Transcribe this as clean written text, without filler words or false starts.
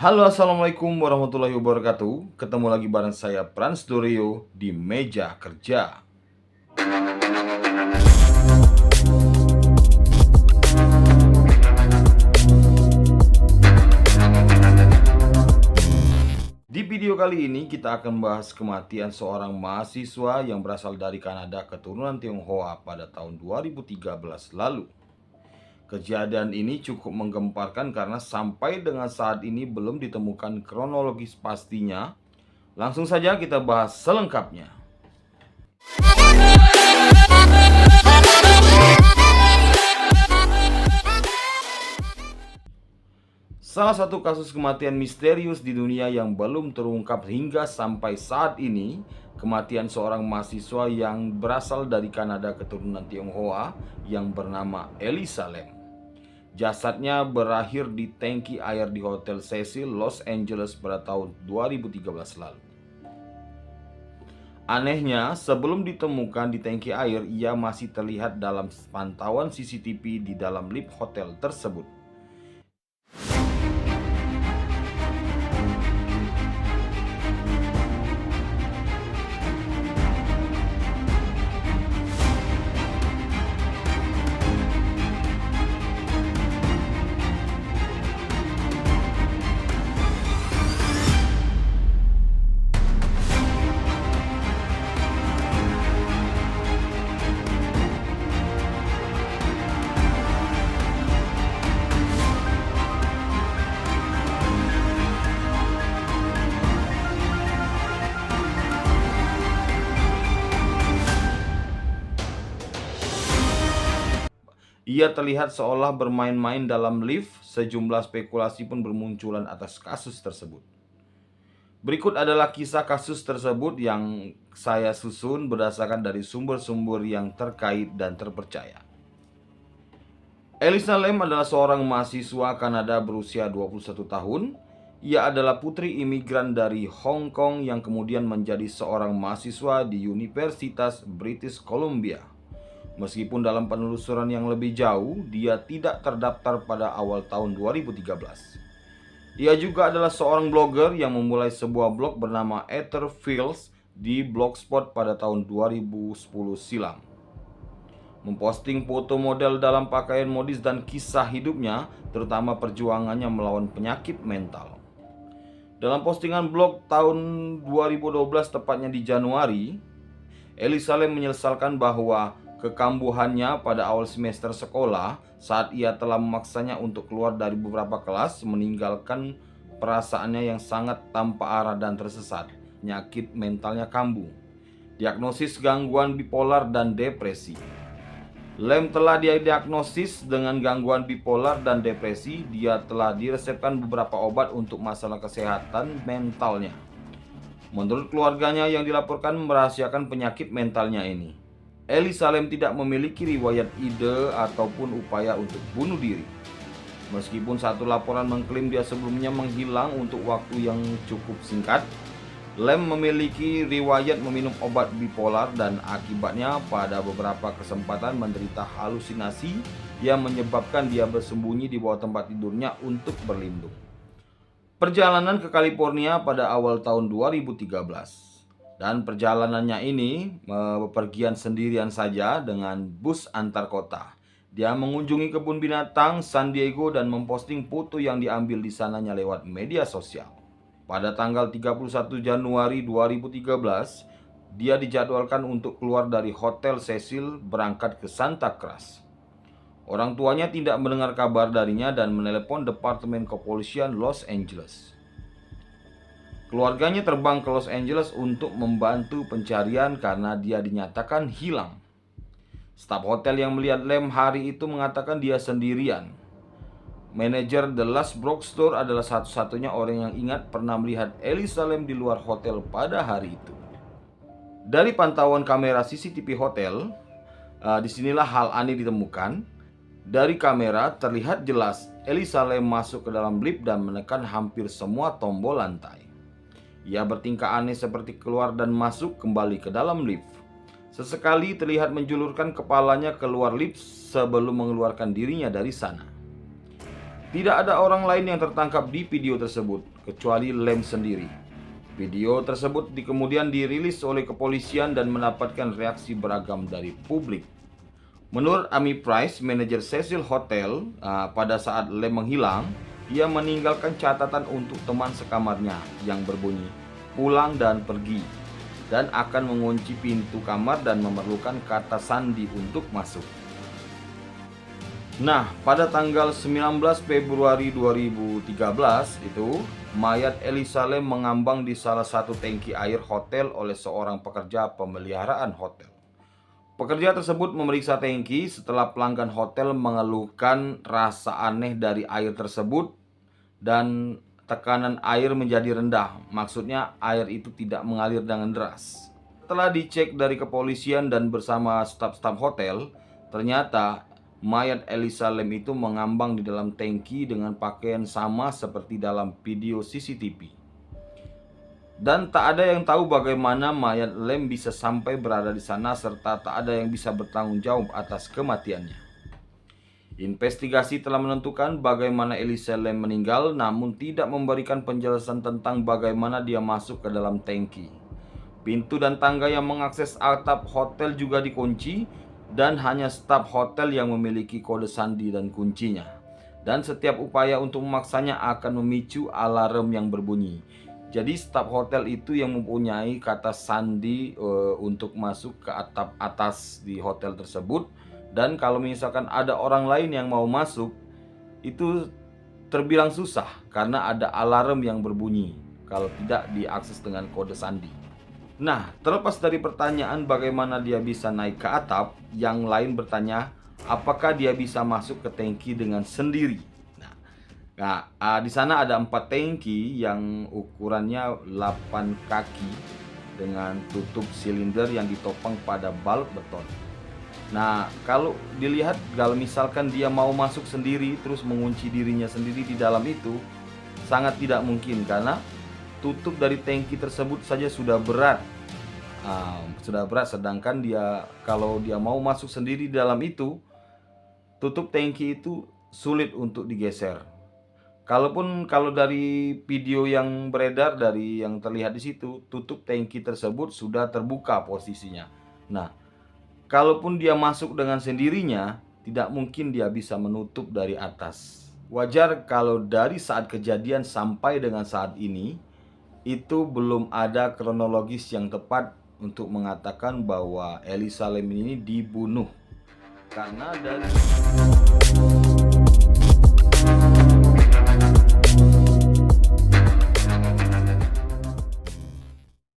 Halo, assalamualaikum warahmatullahi wabarakatuh. Ketemu lagi bareng saya Prans Dorio di meja kerja. Di video kali ini kita akan membahas kematian seorang mahasiswa yang berasal dari Kanada keturunan Tionghoa pada tahun 2013 lalu. Kejadian ini cukup menggemparkan karena sampai dengan saat ini belum ditemukan kronologis pastinya. Langsung saja kita bahas selengkapnya. Salah satu kasus kematian misterius di dunia yang belum terungkap hingga sampai saat ini, kematian seorang mahasiswa yang berasal dari Kanada keturunan Tionghoa yang bernama Elisa Lam. Jasadnya berakhir di tangki air di Hotel Cecil, Los Angeles pada tahun 2013 lalu. Anehnya, sebelum ditemukan di tangki air, ia masih terlihat dalam pantauan CCTV di dalam lift hotel tersebut. Ia terlihat seolah bermain-main dalam lift, sejumlah spekulasi pun bermunculan atas kasus tersebut. Berikut adalah kisah kasus tersebut yang saya susun berdasarkan dari sumber-sumber yang terkait dan terpercaya. Elisa Lam adalah seorang mahasiswa Kanada berusia 21 tahun. Ia adalah putri imigran dari Hong Kong yang kemudian menjadi seorang mahasiswa di Universitas British Columbia. Meskipun dalam penelusuran yang lebih jauh, dia tidak terdaftar pada awal tahun 2013. Ia juga adalah seorang blogger yang memulai sebuah blog bernama Ether Fields di Blogspot pada tahun 2010 silam. Memposting foto model dalam pakaian modis dan kisah hidupnya, terutama perjuangannya melawan penyakit mental. Dalam postingan blog tahun 2012, tepatnya di Januari, Elisa Lam menyesalkan bahwa kekambuhannya pada awal semester sekolah saat ia telah memaksanya untuk keluar dari beberapa kelas meninggalkan perasaannya yang sangat tanpa arah dan tersesat. Penyakit mentalnya kambuh, diagnosis gangguan bipolar dan depresi. Lam telah diagnosis dengan gangguan bipolar dan depresi. Dia telah diresepkan beberapa obat untuk masalah kesehatan mentalnya. Menurut keluarganya yang dilaporkan merahasiakan penyakit mentalnya ini, Elisa Lam tidak memiliki riwayat ide ataupun upaya untuk bunuh diri. Meskipun satu laporan mengklaim dia sebelumnya menghilang untuk waktu yang cukup singkat, Lam memiliki riwayat meminum obat bipolar dan akibatnya pada beberapa kesempatan menderita halusinasi yang menyebabkan dia bersembunyi di bawah tempat tidurnya untuk berlindung. Perjalanan ke California pada awal tahun 2013. Dan perjalanannya ini bepergian sendirian saja dengan bus antar kota. Dia mengunjungi kebun binatang San Diego dan memposting foto yang diambil di sananya lewat media sosial. Pada tanggal 31 Januari 2013, dia dijadwalkan untuk keluar dari Hotel Cecil berangkat ke Santa Cruz. Orang tuanya tidak mendengar kabar darinya dan menelepon Departemen Kepolisian Los Angeles. Keluarganya terbang ke Los Angeles untuk membantu pencarian karena dia dinyatakan hilang. Staf hotel yang melihat Lam hari itu mengatakan dia sendirian. Manajer The Last Bookstore adalah satu-satunya orang yang ingat pernah melihat Elisa Lam di luar hotel pada hari itu. Dari pantauan kamera CCTV hotel, disinilah hal aneh ditemukan. Dari kamera terlihat jelas Elisa Lam masuk ke dalam lift dan menekan hampir semua tombol lantai. Ia bertingkah aneh seperti keluar dan masuk kembali ke dalam lift. Sesekali terlihat menjulurkan kepalanya keluar lift sebelum mengeluarkan dirinya dari sana. Tidak ada orang lain yang tertangkap di video tersebut, kecuali Lem sendiri. Video tersebut kemudian dirilis oleh kepolisian dan mendapatkan reaksi beragam dari publik. Menurut Amy Price, manajer Cecil Hotel, pada saat Lem menghilang, ia meninggalkan catatan untuk teman sekamarnya yang berbunyi, "Pulang dan pergi," dan akan mengunci pintu kamar dan memerlukan kata sandi untuk masuk. Nah, pada tanggal 19 Februari 2013 itu, mayat Elisa Lam mengambang di salah satu tangki air hotel oleh seorang pekerja pemeliharaan hotel. Pekerja tersebut memeriksa tangki setelah pelanggan hotel mengeluhkan rasa aneh dari air tersebut dan tekanan air menjadi rendah. Maksudnya air itu tidak mengalir dengan deras. Setelah dicek dari kepolisian dan bersama staf-staf hotel, ternyata mayat Elisa Lam itu mengambang di dalam tangki dengan pakaian sama seperti dalam video CCTV. Dan tak ada yang tahu bagaimana mayat Lam bisa sampai berada di sana serta tak ada yang bisa bertanggung jawab atas kematiannya. Investigasi telah menentukan bagaimana Elisa Lam meninggal namun tidak memberikan penjelasan tentang bagaimana dia masuk ke dalam tangki. Pintu dan tangga yang mengakses atap hotel juga dikunci dan hanya staf hotel yang memiliki kode sandi dan kuncinya. Dan setiap upaya untuk memaksanya akan memicu alarm yang berbunyi. Jadi staf hotel itu yang mempunyai kata sandi untuk masuk ke atap atas di hotel tersebut. Dan kalau misalkan ada orang lain yang mau masuk, itu terbilang susah karena ada alarm yang berbunyi kalau tidak diakses dengan kode sandi. Nah, terlepas dari pertanyaan bagaimana dia bisa naik ke atap, yang lain bertanya apakah dia bisa masuk ke tangki dengan sendiri. Nah, di sana ada 4 tangki yang ukurannya 8 kaki dengan tutup silinder yang ditopang pada balut beton. Nah, kalau dilihat kalau misalkan dia mau masuk sendiri terus mengunci dirinya sendiri di dalam itu sangat tidak mungkin karena tutup dari tangki tersebut saja sudah berat. Sedangkan kalau dia mau masuk sendiri di dalam itu, tutup tangki itu sulit untuk digeser. Kalau dari video yang beredar dari yang terlihat di situ, tutup tangki tersebut sudah terbuka posisinya. Nah, kalaupun dia masuk dengan sendirinya, tidak mungkin dia bisa menutup dari atas. Wajar kalau dari saat kejadian sampai dengan saat ini, itu belum ada kronologis yang tepat untuk mengatakan bahwa Elisa Lam ini dibunuh. Karena dari